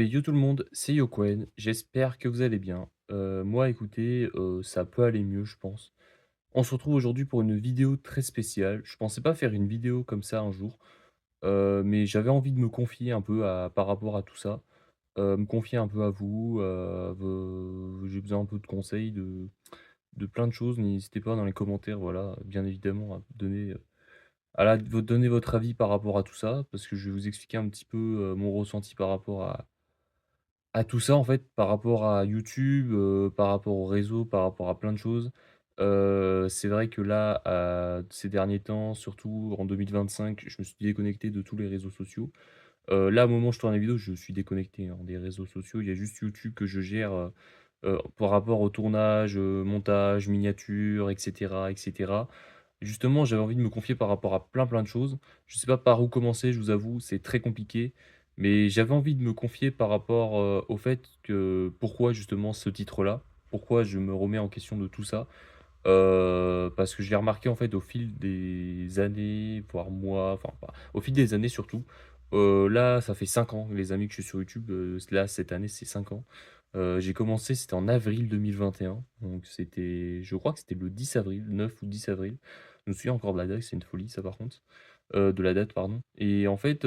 beh, yo tout le monde, c'est Yokoen, j'espère que vous allez bien. Moi écoutez, ça peut aller mieux je pense. On se retrouve aujourd'hui pour une vidéo très spéciale. Je pensais pas faire une vidéo comme ça un jour, mais j'avais envie de me confier un peu à par rapport à tout ça, me confier un peu à vous, j'ai besoin un peu de conseils de plein de choses. N'hésitez pas dans les commentaires, voilà, bien évidemment à me donner, donner votre avis par rapport à tout ça, parce que je vais vous expliquer un petit peu, mon ressenti par rapport à tout ça, en fait, par rapport à YouTube, par rapport aux réseaux, par rapport à plein de choses. C'est vrai que là, ces derniers temps, surtout en 2025, je me suis déconnecté de tous les réseaux sociaux. Là, au moment où je tourne la vidéo, je suis déconnecté, hein, des réseaux sociaux. Il y a juste YouTube que je gère, par rapport au tournage, montage, miniature, et cetera. Justement, j'avais envie de me confier par rapport à plein, plein de choses. Je sais pas par où commencer, je vous avoue, c'est très compliqué. Mais j'avais envie de me confier par rapport, au fait que pourquoi justement ce titre-là? Pourquoi je me remets en question de tout ça? Parce que je l'ai remarqué en fait au fil des années, voire mois, enfin pas au fil des années surtout. Là, ça fait 5 ans, les amis, que je suis sur YouTube, là, cette année, c'est 5 ans. J'ai commencé, c'était en avril 2021, donc c'était je crois que c'était le 10 avril, 9 ou 10 avril. Je me souviens encore de la date, c'est une folie ça par contre, de la date pardon et en fait,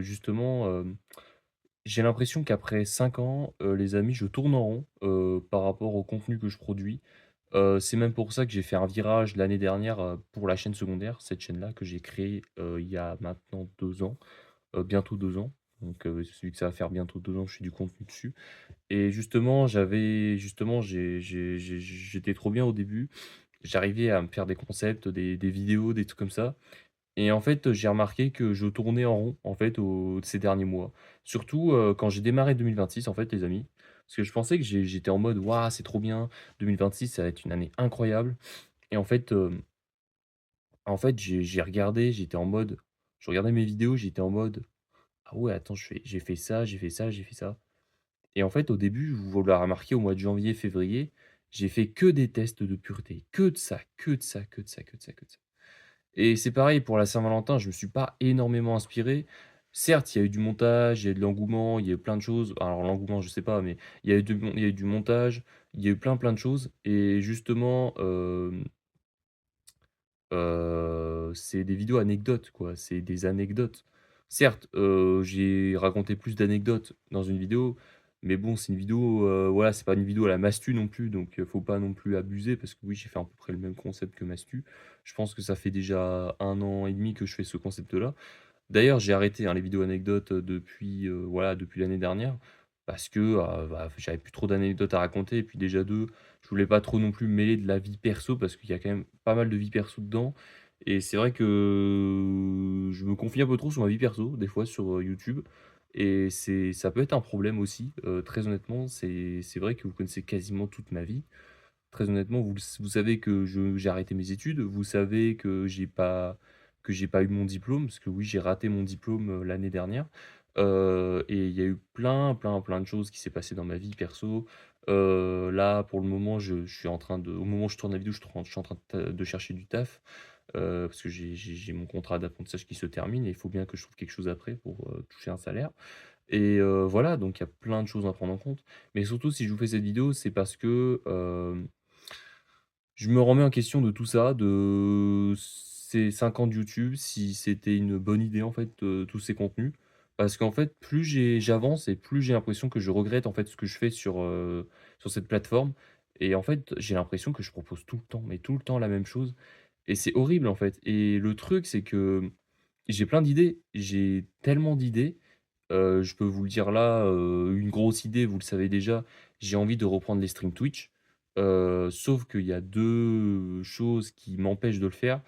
justement, j'ai l'impression qu'après 5 ans, les amis, je tourne en rond, par rapport au contenu que je produis. C'est même pour ça que j'ai fait un virage l'année dernière, pour la chaîne secondaire, cette chaîne-là que j'ai créée, il y a maintenant 2 ans, bientôt 2 ans. Donc, celui que ça va faire bientôt 2 ans que je fais du contenu dessus et justement, j'étais trop bien au début. J'arrivais à me faire des concepts, des vidéos, des trucs comme ça et en fait, j'ai remarqué que je tournais en rond, en fait, ces derniers mois. Surtout, quand j'ai démarré 2026, en fait, les amis. Parce que je pensais que j'étais en mode: «Waouh, c'est trop bien, 2026, ça va être une année incroyable» et en fait, j'ai regardé, j'étais en mode je regardais mes vidéos, j'étais en mode: «Ah ouais, attends, j'ai fait ça, j'ai fait ça, j'ai fait ça» et en fait, au début, vous l'aurez remarqué, au mois de janvier, février, j'ai fait que des tests de pureté, que de ça, que de ça, que de ça, que de ça, que de ça. Et c'est pareil pour la Saint-Valentin, je me suis pas énormément inspiré. Certes, il y a eu du montage, il y a eu de l'engouement, il y a eu plein de choses. Alors l'engouement, je sais pas, mais il y a eu du montage, il y a eu plein, plein de choses et justement, c'est des vidéos anecdotes, quoi, c'est des anecdotes. Certes, j'ai raconté plus d'anecdotes dans une vidéo, mais bon, c'est une vidéo, voilà, c'est pas une vidéo à la Mastu non plus, donc faut pas non plus abuser parce que oui, j'ai fait à peu près le même concept que Mastu. Je pense que ça fait déjà 1 an et demi que je fais ce concept-là. D'ailleurs, j'ai arrêté, hein, les vidéos anecdotes, depuis, voilà, depuis l'année dernière parce que, bah, j'avais plus trop d'anecdotes à raconter et puis déjà 2, je voulais pas trop non plus me mêler de la vie perso parce qu'il y a quand même pas mal de vie perso dedans et c'est vrai que je me confie un peu trop sur ma vie perso, des fois sur, YouTube et ça peut être un problème aussi, très honnêtement. C'est vrai que vous connaissez quasiment toute ma vie. Très honnêtement, vous savez que je j'ai arrêté mes études, vous savez que j'ai pas eu mon diplôme, parce que oui, j'ai raté mon diplôme, l'année dernière, et il y a eu plein, plein, plein de choses qui s'est passé dans ma vie perso. Là, pour le moment, je suis en train de au moment où je tourne la vidéo, je suis en train de chercher du taf, parce que j'ai mon contrat d'apprentissage qui se termine et il faut bien que je trouve quelque chose après pour, toucher un salaire et voilà, donc il y a plein de choses à prendre en compte. Mais surtout, si je vous fais cette vidéo, c'est parce que, je me remets en question de tout ça, de ces 5 ans de YouTube, si c'était une bonne idée, en fait, tous ces contenus. Parce qu'en fait, plus j'avance et plus j'ai l'impression que je regrette, en fait, ce que je fais sur cette plateforme et en fait, j'ai l'impression que je propose tout le temps, mais tout le temps la même chose et c'est horrible, en fait et le truc, c'est que j'ai plein d'idées, j'ai tellement d'idées, je peux vous le dire là, une grosse idée, vous le savez déjà, j'ai envie de reprendre les streams Twitch. Sauf qu'il y a 2 choses qui m'empêchent de le faire.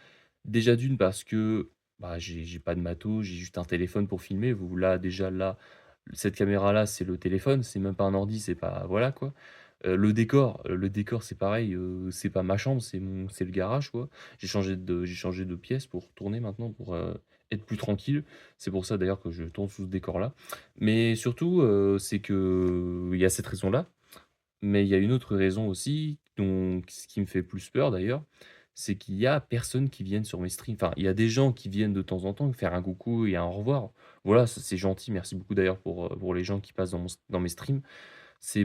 Déjà d'une parce que, bah, j'ai pas de matos, j'ai juste un téléphone pour filmer. Vous là, déjà là, cette caméra-là, c'est le téléphone, c'est même pas un ordi, c'est pas voilà quoi. Le décor c'est pareil, c'est pas ma chambre, c'est le garage quoi. J'ai changé de pièce pour tourner maintenant, pour, être plus tranquille. C'est pour ça d'ailleurs que je tourne sous ce décor-là. Mais surtout, c'est que il y a cette raison-là mais il y a une autre raison aussi, donc ce qui me fait plus peur d'ailleurs, c'est qu'il y a personne qui vienne sur mes streams. Enfin, il y a des gens qui viennent de temps en temps faire un coucou et un au revoir. Voilà, ça c'est gentil. Merci beaucoup d'ailleurs pour les gens qui passent dans mes streams. C'est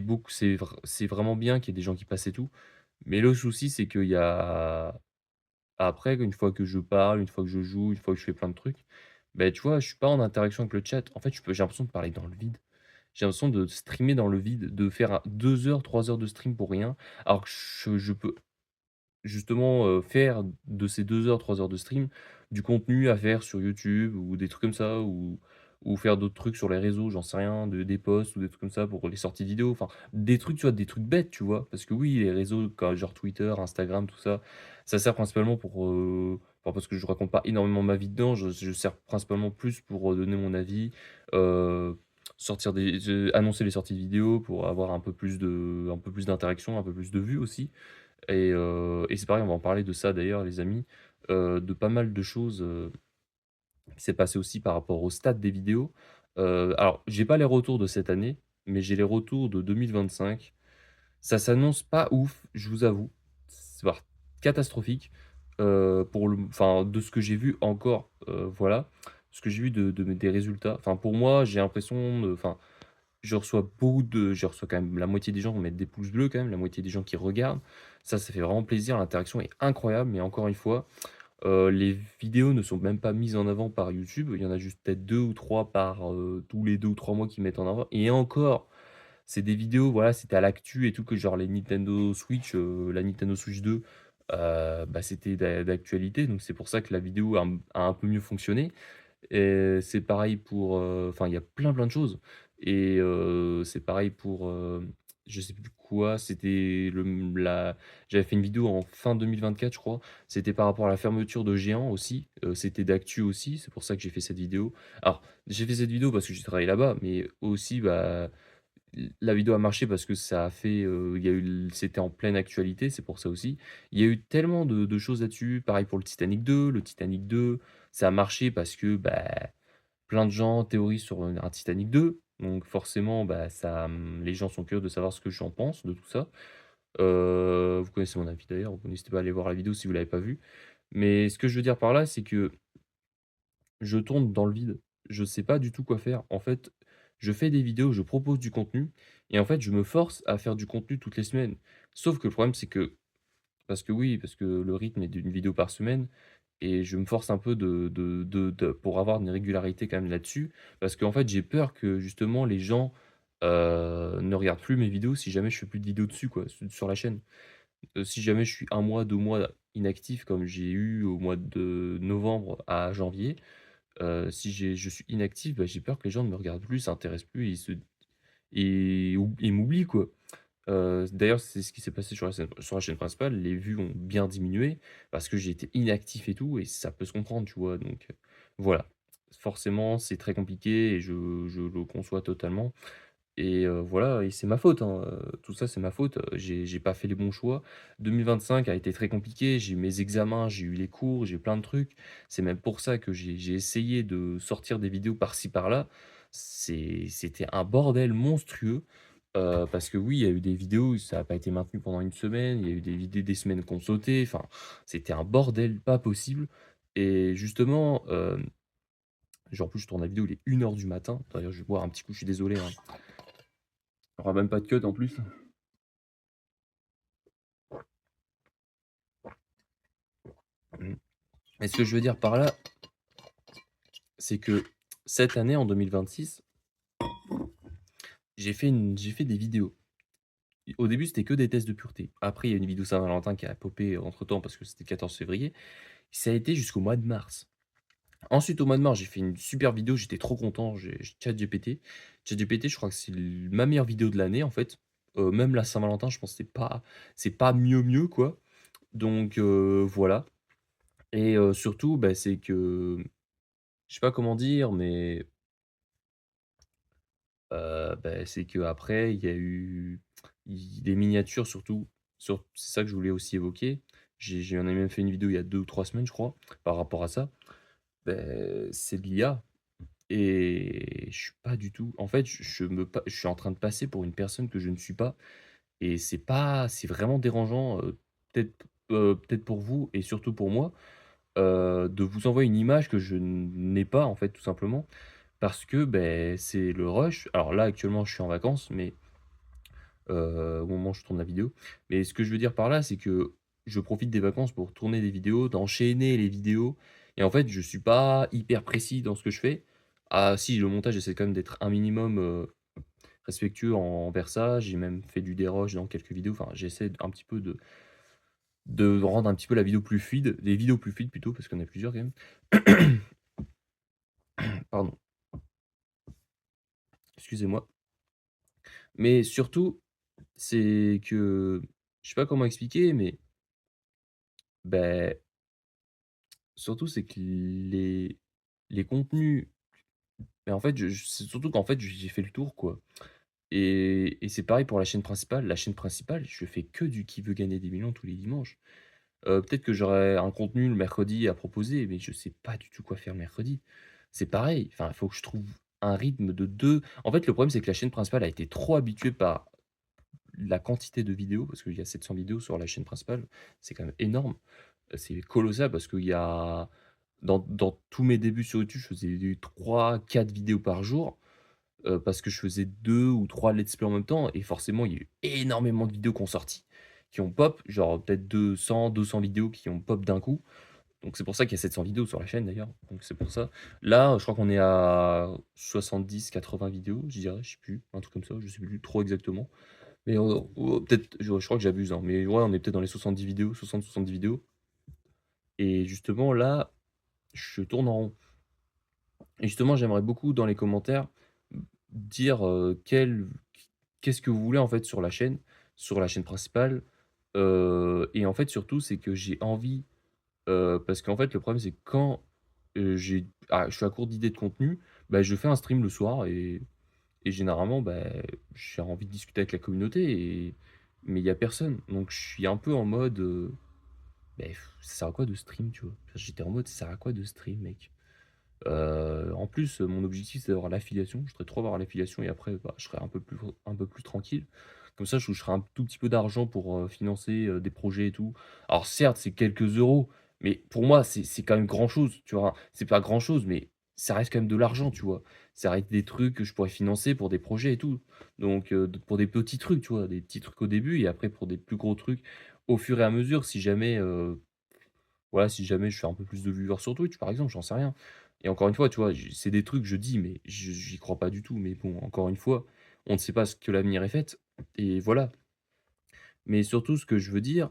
vraiment bien qu'il y ait des gens qui passent et tout. Mais le souci, c'est qu'il y a après, une fois que je parle, une fois que je joue, une fois que je fais plein de trucs, ben tu vois, je suis pas en interaction avec le chat. En fait, j'ai l'impression de parler dans le vide. J'ai l'impression de streamer dans le vide, de faire 2 heures, 3 heures de stream pour rien, alors que je peux justement, faire de ces 2 heures, 3 heures de stream, du contenu à faire sur YouTube ou des trucs comme ça ou faire d'autres trucs sur les réseaux, j'en sais rien, des posts ou des trucs comme ça pour les sorties vidéo, enfin, des trucs, tu vois, des trucs bêtes, tu vois? Parce que oui, les réseaux comme genre Twitter, Instagram, tout ça, ça sert principalement pour, enfin, parce que je raconte pas énormément ma vie dedans, je sers principalement plus pour, donner mon avis, heu, sortir annoncer les sorties de vidéos pour avoir un peu plus d'interaction, un peu plus de vues aussi. Et c'est pareil, on va en parler de ça d'ailleurs les amis, de pas mal de choses, qui s'est passé aussi par rapport au stade des vidéos. Alors j'ai pas les retours de cette année, mais j'ai les retours de 2025. Ça s'annonce pas ouf, je vous avoue. C'est voire catastrophique, pour le enfin de ce que j'ai vu encore, voilà. Ce que j'ai vu des résultats, enfin pour moi, j'ai l'impression de enfin je reçois quand même la moitié des gens mettent des pouces bleus quand même, la moitié des gens qui regardent. Ça fait vraiment plaisir, l'interaction est incroyable, mais encore une fois, les vidéos ne sont même pas mises en avant par YouTube. Il y en a juste peut-être 2 ou 3 par, tous les 2 ou 3 mois qui mettent en avant et encore, c'est des vidéos, voilà, c'était à l'actu et tout que genre les Nintendo Switch, la Nintendo Switch 2, bah, c'était d'actualité, donc c'est pour ça que la vidéo a un peu mieux fonctionné. Et c'est pareil pour, enfin, il y a plein de choses et c'est pareil pour, je sais plus quoi, c'était le mmh, la j'avais fait une vidéo en fin 2024 je crois. C'était par rapport à la fermeture de Géant aussi, c'était d'actu aussi, c'est pour ça que j'ai fait cette vidéo. Alors, j'ai fait cette vidéo parce que j'ai travaillé là-bas, mais aussi, bah, la vidéo a marché parce que ça a fait, il y a eu c'était en pleine actualité, c'est pour ça aussi. Il y a eu tellement de choses là-dessus. Pareil pour le Titanic 2. Le Titanic 2, ça a marché parce que, bah, plein de gens théorisent sur, un Titanic 2. Donc forcément, bah, les gens sont curieux de savoir ce que j'en pense de tout ça. Vous connaissez mon avis d'ailleurs, vous n'hésitez pas à aller voir la vidéo si vous l'avez pas vue. Mais ce que je veux dire par là, c'est que je tourne dans le vide. Je sais pas du tout quoi faire. En fait, je fais des vidéos, je propose du contenu et en fait, je me force à faire du contenu toutes les semaines. Sauf que le problème, c'est que parce que le rythme est d'une vidéo par semaine et je me force un peu pour avoir une régularité quand même là-dessus. Parce qu'en fait, j'ai peur que justement les gens, ne regardent plus mes vidéos si jamais je fais plus de vidéos dessus quoi, sur la chaîne. Si jamais je suis un mois, 2 mois inactif comme j'ai eu au mois de novembre à janvier, si je suis inactif, bah, j'ai peur que les gens ne me regardent plus, s'intéressent plus et m'oublient, quoi. D'ailleurs, c'est ce qui s'est passé sur la chaîne principale. Les vues ont bien diminué parce que j'ai été inactif et tout et ça peut se comprendre, tu vois? Donc, voilà. Forcément, c'est très compliqué et je le conçois totalement. Et voilà et c'est ma faute, hein, tout ça c'est ma faute, j'ai pas fait les bons choix. 2025 a été très compliqué, j'ai eu mes examens, j'ai eu les cours, j'ai plein de trucs. C'est même pour ça que j'ai essayé de sortir des vidéos par-ci par-là. C'était un bordel monstrueux, parce que oui, il y a eu des vidéos où ça a pas été maintenu pendant une semaine, il y a eu des semaines qui ont sauté, enfin, c'était un bordel pas possible et justement, genre en plus je tourne la vidéo, il est 1 heure du matin. D'ailleurs je vais boire un petit coup, je suis désolé, hein. Il y aura même pas de cut en plus. Mmh. Et ce que je veux dire par là, c'est que cette année, en 2026, j'ai fait des vidéos. Au début, c'était que des tests de pureté. Après, il y a une vidéo Saint-Valentin qui a popé entre-temps parce que c'était le 14 février. Ça a été jusqu'au mois de mars. Ensuite, au mois de mars, j'ai fait une super vidéo, j'étais trop content, j'ai ChatGPT. ChatGPT, je crois que c'est ma meilleure vidéo de l'année, en fait. Même la Saint-Valentin, je pense que c'est pas mieux, quoi. Donc voilà et surtout, bah, c'est que je sais pas comment dire, mais c'est qu'après, il y a eu des miniatures surtout, c'est ça que je voulais aussi évoquer. J'en ai même fait une vidéo il y a 2 ou 3 semaines, je crois, par rapport à ça. C'est de l'IA et je suis pas du tout en fait, je suis en train de passer pour une personne que je ne suis pas et c'est vraiment dérangeant, peut-être peut-être pour vous et surtout pour moi, de vous envoyer une image que je n'ai pas, en fait, tout simplement. Parce que, beh, c'est le rush. Alors là, actuellement, je suis en vacances, mais au moment où je tourne la vidéo. Mais ce que je veux dire par là, c'est que je profite des vacances pour tourner des vidéos, d'enchaîner les vidéos et en fait, je suis pas hyper précis dans ce que je fais. Ah si, le montage, j'essaie quand même d'être un minimum, respectueux envers ça. J'ai même fait du déroge dans quelques vidéos. Enfin, j'essaie un petit peu de rendre un petit peu la vidéo plus fluide, les vidéos plus fluides plutôt, parce qu'il y en a plusieurs quand même. Pardon, excusez-moi. Mais surtout, c'est que je sais pas comment expliquer, mais beh, surtout, c'est que les contenus mais en fait, je c'est surtout qu'en fait, j'ai fait le tour, quoi et c'est pareil pour la chaîne principale. La chaîne principale, je fais que du Qui veut gagner des millions tous les dimanches. Peut-être que j'aurais un contenu le mercredi à proposer, mais je sais pas du tout quoi faire le mercredi. C'est pareil, enfin, il faut que je trouve un rythme de 2. En fait, le problème, c'est que la chaîne principale a été trop habituée par la quantité de vidéos, parce qu'il y a 700 vidéos sur la chaîne principale. C'est quand même énorme. C'est colossal parce qu'il y a dans tous mes débuts sur YouTube, je faisais du 3-4 vidéos par jour, parce que je faisais 2 ou 3 let's play en même temps et forcément, il y a eu énormément de vidéos qui ont sorti, qui ont pop, genre peut-être 200 vidéos qui ont pop d'un coup. Donc c'est pour ça qu'il y a 700 vidéos sur la chaîne d'ailleurs, donc c'est pour ça. Là, je crois qu'on est à 70-80 vidéos, je dirais, je sais plus, un truc comme ça, je sais plus trop exactement. Mais, peut-être, je crois que j'abuse, hein, mais ouais, on est peut-être dans les 70 vidéos, 60-70 vidéos et justement là, je tourne en rond et justement, j'aimerais beaucoup dans les commentaires, dire, qu'est-ce que vous voulez en fait sur la chaîne principale, et en fait surtout, c'est que j'ai envie, parce qu'en fait le problème c'est que quand, je suis à court d'idées de contenu, bah, je fais un stream le soir et généralement, bah, j'ai envie de discuter avec la communauté mais il y a personne. Donc je suis un peu en mode, beh, ça sert à quoi de stream, tu vois? J'étais en mode: «Ça sert à quoi de stream, mec?» En plus, mon objectif, c'est d'avoir l'affiliation. Je voudrais trop avoir l'affiliation et après, bah, je serai un peu plus tranquille. Comme ça, je toucherai un tout petit peu d'argent pour, financer, des projets et tout. Alors certes, c'est quelques euros, mais pour moi, c'est quand même grand-chose, tu vois? C'est pas grand-chose, mais ça reste quand même de l'argent, tu vois? Ça reste des trucs que je pourrais financer pour des projets et tout. Donc, pour des petits trucs, tu vois? Des petits trucs au début et après pour des plus gros trucs au fur et à mesure si jamais, voilà, si jamais je fais un peu plus de viewers sur Twitch, par exemple, j'en sais rien. Et encore une fois, tu vois, c'est des trucs que je dis, mais j'y crois pas du tout. Mais bon, encore une fois, on ne sait pas ce que l'avenir est fait. Et voilà. Mais surtout, ce que je veux dire,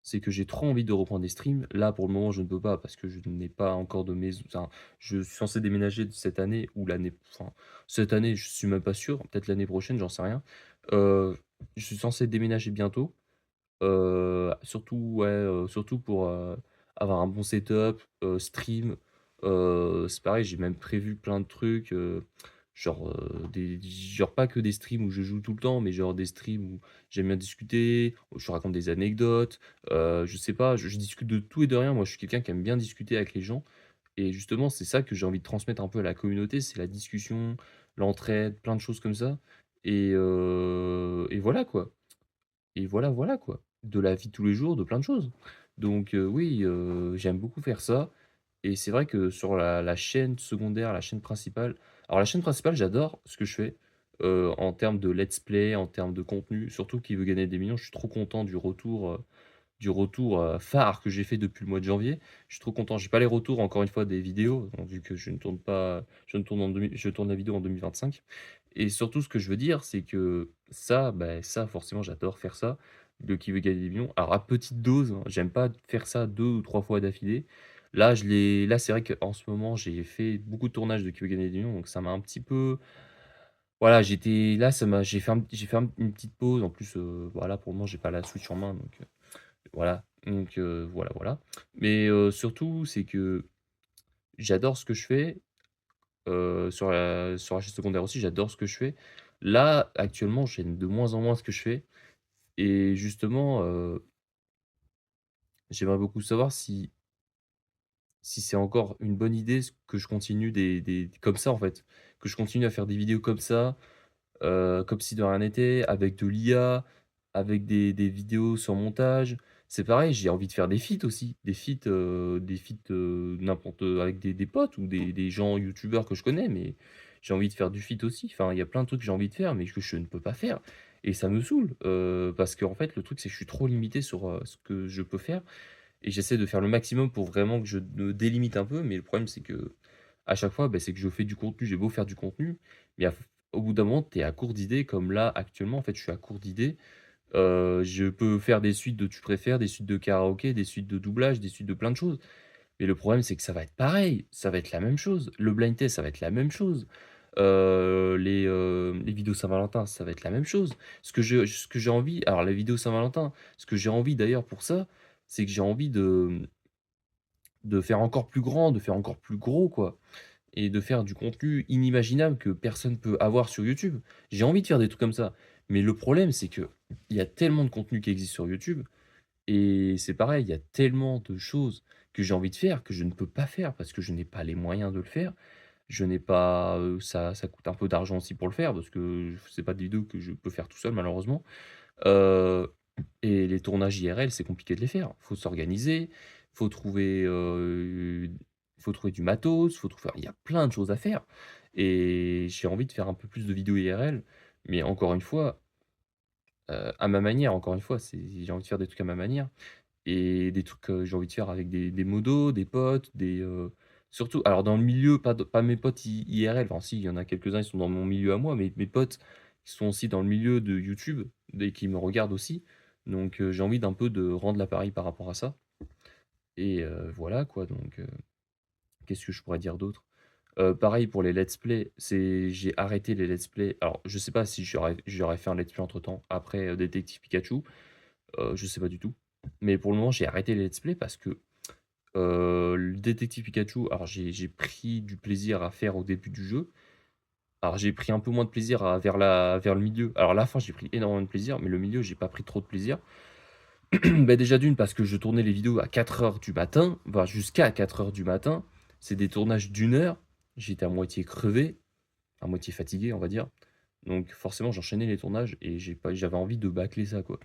c'est que j'ai trop envie de reprendre des streams. Là, pour le moment, je ne peux pas parce que je n'ai pas encore de maison. Enfin, je suis censé déménager cette année ou l'année. Enfin, cette année, je suis même pas sûr. Peut-être l'année prochaine, j'en sais rien. Euh, je suis censé déménager bientôt. Surtout, ouais, surtout pour, avoir un bon setup, stream, c'est pareil, j'ai même prévu plein de trucs, genre pas que des streams où je joue tout le temps, mais genre des streams où j'aime bien discuter, où je raconte des anecdotes, je sais pas, je discute de tout et de rien. Moi, je suis quelqu'un qui aime bien discuter avec les gens et justement, c'est ça que j'ai envie de transmettre un peu à la communauté, c'est la discussion, l'entraide, plein de choses comme ça et voilà, quoi. Et voilà, voilà quoi. De la vie de tous les jours, de plein de choses. Donc oui, j'aime beaucoup faire ça et c'est vrai que sur la chaîne secondaire, la chaîne principale alors la chaîne principale, j'adore ce que je fais, en termes de let's play, en termes de contenu, surtout Qui veut gagner des millions. Je suis trop content du retour, phare que j'ai fait depuis le mois de janvier. Je suis trop content. J'ai pas les retours encore une fois des vidéos, donc vu que je tourne la vidéo en 2025 et surtout ce que je veux dire, c'est que ça, bah, ça forcément j'adore faire ça, de Qui veut gagner des millions. Alors à petite dose, hein, j'aime pas faire ça 2 ou 3 fois d'affilée. Là, c'est vrai qu'en ce moment, j'ai fait beaucoup de tournages de Qui veut gagner des millions, donc ça m'a un petit peu voilà, j'étais là, ça m'a j'ai fait une petite pause. En plus, voilà, pour le moment, j'ai pas la Switch en main, donc voilà, donc voilà, voilà. Mais surtout, c'est que j'adore ce que je fais, sur la chaîne secondaire aussi, j'adore ce que je fais. Là, actuellement, j'aime de moins en moins ce que je fais et justement, j'aimerais beaucoup savoir si c'est encore une bonne idée ce que je continue des comme ça, en fait, que je continue à faire des vidéos comme si de rien n'était, avec de l'IA, avec des vidéos sans montage. c'est pareil, j'ai envie de faire des feats aussi, des feats, n'importe avec des potes ou des gens youtubeurs que je connais, mais j'ai envie de faire du feat aussi. Enfin, il y a plein de trucs que j'ai envie de faire, mais que je ne peux pas faire et ça me saoule, parce qu'en fait, le truc, c'est que je suis trop limité sur, ce que je peux faire et j'essaie de faire le maximum pour vraiment que je me délimite un peu, mais le problème, c'est que à chaque fois, c'est que je fais du contenu, j'ai beau faire du contenu, mais au bout d'un moment, tu es à court d'idées comme là, actuellement, en fait, je suis à court d'idées. Je peux faire des suites de «Tu préfères», des suites de karaoké, des suites de doublage, des suites de plein de choses. Mais le problème, c'est que ça va être pareil, ça va être la même chose. Le blind test, ça va être la même chose. Les vidéos Saint-Valentin, ça va être la même chose. Ce que j'ai envie alors les vidéos Saint-Valentin, ce que j'ai envie d'ailleurs pour ça, c'est que j'ai envie de faire encore plus grand, de faire encore plus gros, quoi et de faire du contenu inimaginable que personne peut avoir sur YouTube. J'ai envie de faire des trucs comme ça, mais le problème, c'est que il y a tellement de contenu qui existe sur YouTube et c'est pareil, il y a tellement de choses que j'ai envie de faire que je ne peux pas faire parce que je n'ai pas les moyens de le faire. Je n'ai pas, ça coûte un peu d'argent aussi pour le faire parce que c'est pas des vidéos que je peux faire tout seul malheureusement. Heu et les tournages IRL, c'est compliqué de les faire. Faut s'organiser, faut trouver, faut trouver du matos, faut trouver il y a plein de choses à faire et j'ai envie de faire un peu plus de vidéos IRL, mais encore une fois, à ma manière, encore une fois, j'ai envie de faire des trucs à ma manière et des trucs, j'ai envie de faire avec des modos, des potes, surtout alors dans le milieu, pas mes potes IRL, enfin si, il y en a quelques-uns, ils sont dans mon milieu à moi, mais mes potes qui sont aussi dans le milieu de YouTube et qui me regardent aussi. Donc j'ai envie d'un peu de rendre l'appareil par rapport à ça et voilà quoi donc qu'est-ce que je pourrais dire d'autre? Pareil pour les let's play, j'ai arrêté les let's play. Alors je sais pas si j'aurais fait un let's play entre temps après, Détective Pikachu, je sais pas du tout. Mais pour le moment, j'ai arrêté les let's play parce que le détective Pikachu, alors j'ai pris du plaisir à faire au début du jeu. Alors j'ai pris un peu moins de plaisir vers le milieu. Alors la fin, j'ai pris énormément de plaisir, mais le milieu, j'ai pas pris trop de plaisir. Déjà d'une parce que je tournais les vidéos à 4 heures du matin, voire jusqu'à 4 heures du matin. C'est des tournages d'1 heure. J'étais à moitié crevé, à moitié fatigué, on va dire. Donc forcément, j'enchaînais les tournages et j'avais envie de bâcler ça, quoi.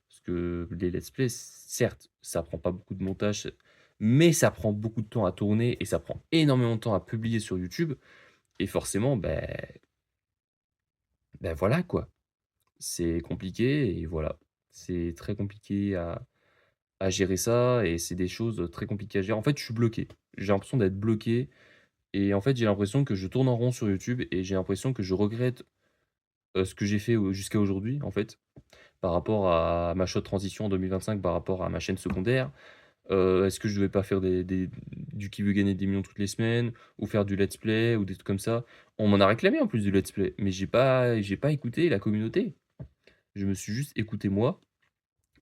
Parce que les let's play, certes, ça prend pas beaucoup de montage, mais ça prend beaucoup de temps à tourner et ça prend énormément de temps à publier sur YouTube et forcément, voilà quoi. C'est compliqué et voilà. C'est très compliqué à gérer ça et c'est des choses, très compliquées à gérer. En fait, je suis bloqué. J'ai l'impression d'être bloqué et en fait, j'ai l'impression que je tourne en rond sur YouTube et j'ai l'impression que je regrette, ce que j'ai fait, jusqu'à aujourd'hui, en fait, par rapport à ma choix de transition en 2025, par rapport à ma chaîne secondaire. Est-ce que je devais pas faire du qui veut gagner des millions toutes les semaines ou faire du let's play ou des trucs comme ça? On m'en a réclamé en plus du let's play, mais j'ai pas écouté la communauté. Je me suis juste écouté moi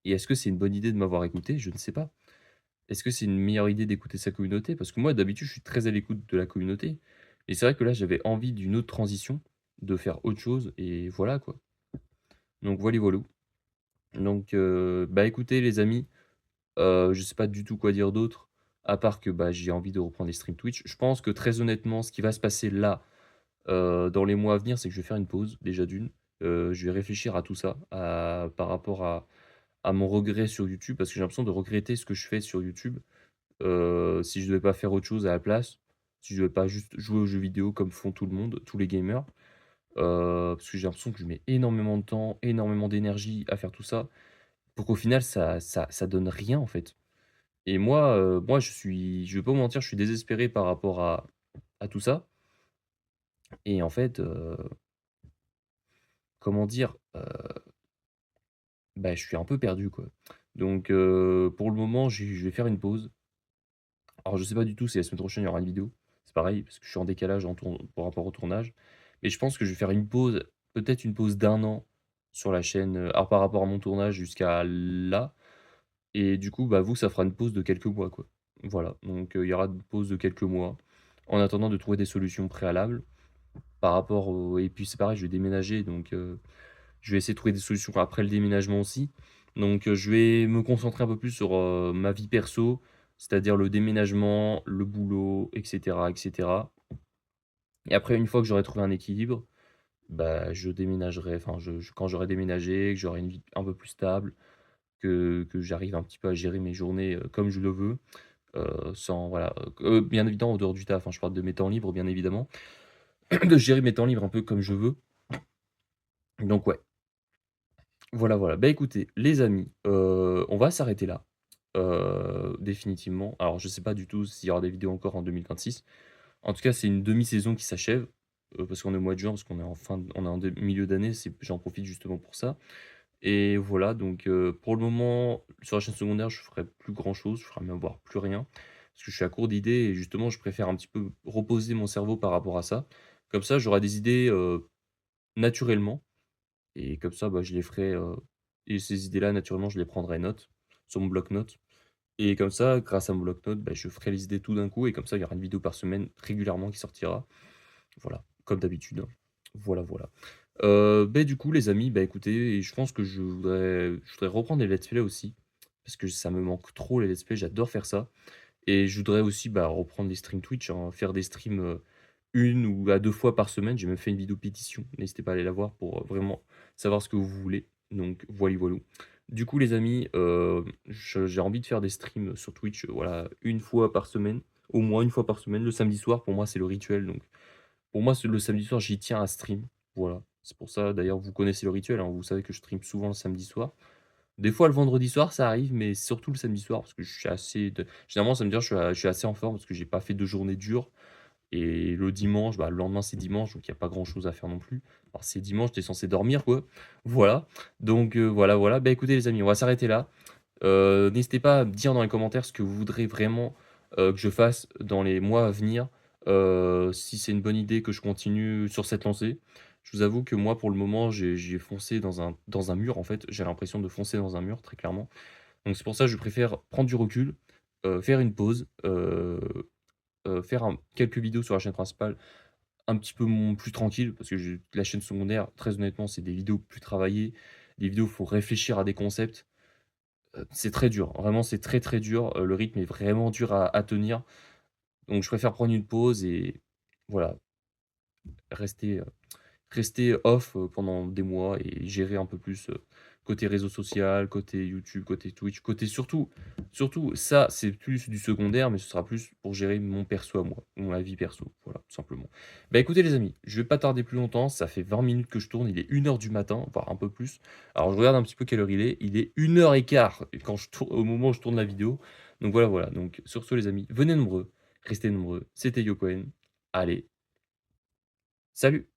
et est-ce que c'est une bonne idée de m'avoir écouté? Je ne sais pas. Est-ce que c'est une meilleure idée d'écouter sa communauté? Parce que moi d'habitude je suis très à l'écoute de la communauté et c'est vrai que là j'avais envie d'une autre transition, de faire autre chose et voilà quoi. Donc voilà voilou. Donc écoutez les amis. Je sais pas du tout quoi dire d'autre, à part que, j'ai envie de reprendre les streams Twitch. Je pense que très honnêtement, ce qui va se passer là, dans les mois à venir, c'est que je vais faire une pause, déjà d'une. Je vais réfléchir à tout ça, par rapport à mon regret sur YouTube, parce que j'ai l'impression de regretter ce que je fais sur YouTube. Si je devais pas faire autre chose à la place, si je devais pas juste jouer aux jeux vidéo comme font tout le monde, tous les gamers. Parce que j'ai l'impression que je mets énormément de temps, énormément d'énergie à faire tout ça, pour qu'au final ça donne rien en fait. Et moi je vais pas vous mentir, je suis désespéré par rapport à tout ça et en fait, comment dire? Je suis un peu perdu, quoi. Donc pour le moment, je vais faire une pause. Alors je sais pas du tout si la semaine prochaine il y aura une vidéo. C'est pareil parce que je suis en décalage par rapport au tournage. Mais je pense que je vais faire une pause, peut-être une pause d'1 an sur la chaîne, alors par rapport à mon tournage jusqu'à là et du coup, vous, ça fera une pause de quelques mois, quoi. Voilà, donc il y aura une pause de quelques mois, en attendant de trouver des solutions préalables par rapport au et puis c'est pareil, je vais déménager donc je vais essayer de trouver des solutions après le déménagement aussi. Donc je vais me concentrer un peu plus sur, ma vie perso, c'est-à-dire le déménagement, le boulot et cetera et après une fois que j'aurai trouvé un équilibre, je déménagerai, enfin quand j'aurai déménagé, que j'aurai une vie un peu plus stable, que j'arrive un petit peu à gérer mes journées, comme je le veux, sans voilà, bien évidemment en dehors du taf, hein, je parle de mes temps libres bien évidemment, de gérer mes temps libres un peu comme je veux. Donc ouais, voilà, voilà. Bah, écoutez, les amis, on va s'arrêter là, définitivement. Alors je sais pas du tout s'il y aura des vidéos encore en 2026. En tout cas, c'est une demi-saison qui s'achève, parce qu'on est au mois de juin, parce qu'on est on est en milieu d'année, j'en profite justement pour ça. Et voilà, donc pour le moment, sur la chaîne secondaire, je ferai plus grand chose, je ferai même voire plus rien. Parce que je suis à court d'idées et justement, je préfère un petit peu reposer mon cerveau par rapport à ça. Comme ça, j'aurai des idées, naturellement et comme ça, bah, je les ferai, et ces idées-là, naturellement, je les prendrai note sur mon bloc-notes et comme ça, grâce à mon bloc-notes, bah, je ferai les idées tout d'un coup et comme ça, il y aura une vidéo par semaine régulièrement qui sortira. Voilà, comme d'habitude, hein. Voilà, voilà. Beh, du coup, les amis, bah, écoutez, et je pense que je voudrais reprendre les let's play aussi, parce que ça me manque trop les let's play, j'adore faire ça et je voudrais aussi, bah, reprendre les streams Twitch, hein, faire des streams, 1 ou à 2 fois par semaine. J'ai même fait une vidéo pétition, n'hésitez pas à aller la voir pour, vraiment savoir ce que vous voulez. Donc voili voilou. Du coup, les amis, j'ai envie de faire des streams sur Twitch, voilà, une fois par semaine, au moins une fois par semaine. Le samedi soir, pour moi, c'est le rituel, donc pour moi, le samedi soir, j'y tiens à stream, voilà. C'est pour ça, d'ailleurs, vous connaissez le rituel, hein, vous savez que je stream souvent le samedi soir. Des fois, le vendredi soir, ça arrive, mais surtout le samedi soir parce que je suis assez de généralement, ça veut dire je suis assez en forme parce que j'ai pas fait de journée dure et le dimanche, bah, le lendemain, c'est dimanche, donc il y a pas grand chose à faire non plus. Alors c'est dimanche, tu es censé dormir, quoi. Voilà, donc voilà, voilà. Bah, écoutez les amis, on va s'arrêter là. N'hésitez pas à me dire dans les commentaires ce que vous voudrez vraiment, que je fasse dans les mois à venir. Si c'est une bonne idée que je continue sur cette lancée. Je vous avoue que moi, pour le moment, j'ai foncé dans un mur, en fait. J'ai l'impression de foncer dans un mur, très clairement. Donc c'est pour ça que je préfère prendre du recul, faire une pause, faire quelques vidéos sur la chaîne principale un petit peu plus tranquille parce que la chaîne secondaire, très honnêtement, c'est des vidéos plus travaillées, des vidéos où il faut réfléchir à des concepts. C'est très dur, vraiment c'est très, très dur, le rythme est vraiment dur à tenir, donc je préfère prendre une pause et voilà, rester, rester off, pendant des mois et gérer un peu plus, côté réseau social, côté YouTube, côté Twitch, côté surtout ça, c'est plus du secondaire, mais ce sera plus pour gérer mon perso à moi, ma vie perso, voilà, tout simplement. Bah, écoutez les amis, je vais pas tarder plus longtemps, ça fait 20 minutes que je tourne, il est 1 heure du matin, voire un peu plus. Alors je regarde un petit peu quelle heure il est 1 h 15 quand je tourne au moment où je tourne la vidéo. Donc voilà, voilà, donc sur ce les amis, venez nombreux, restez nombreux, c'était Yokoen. Allez, salut!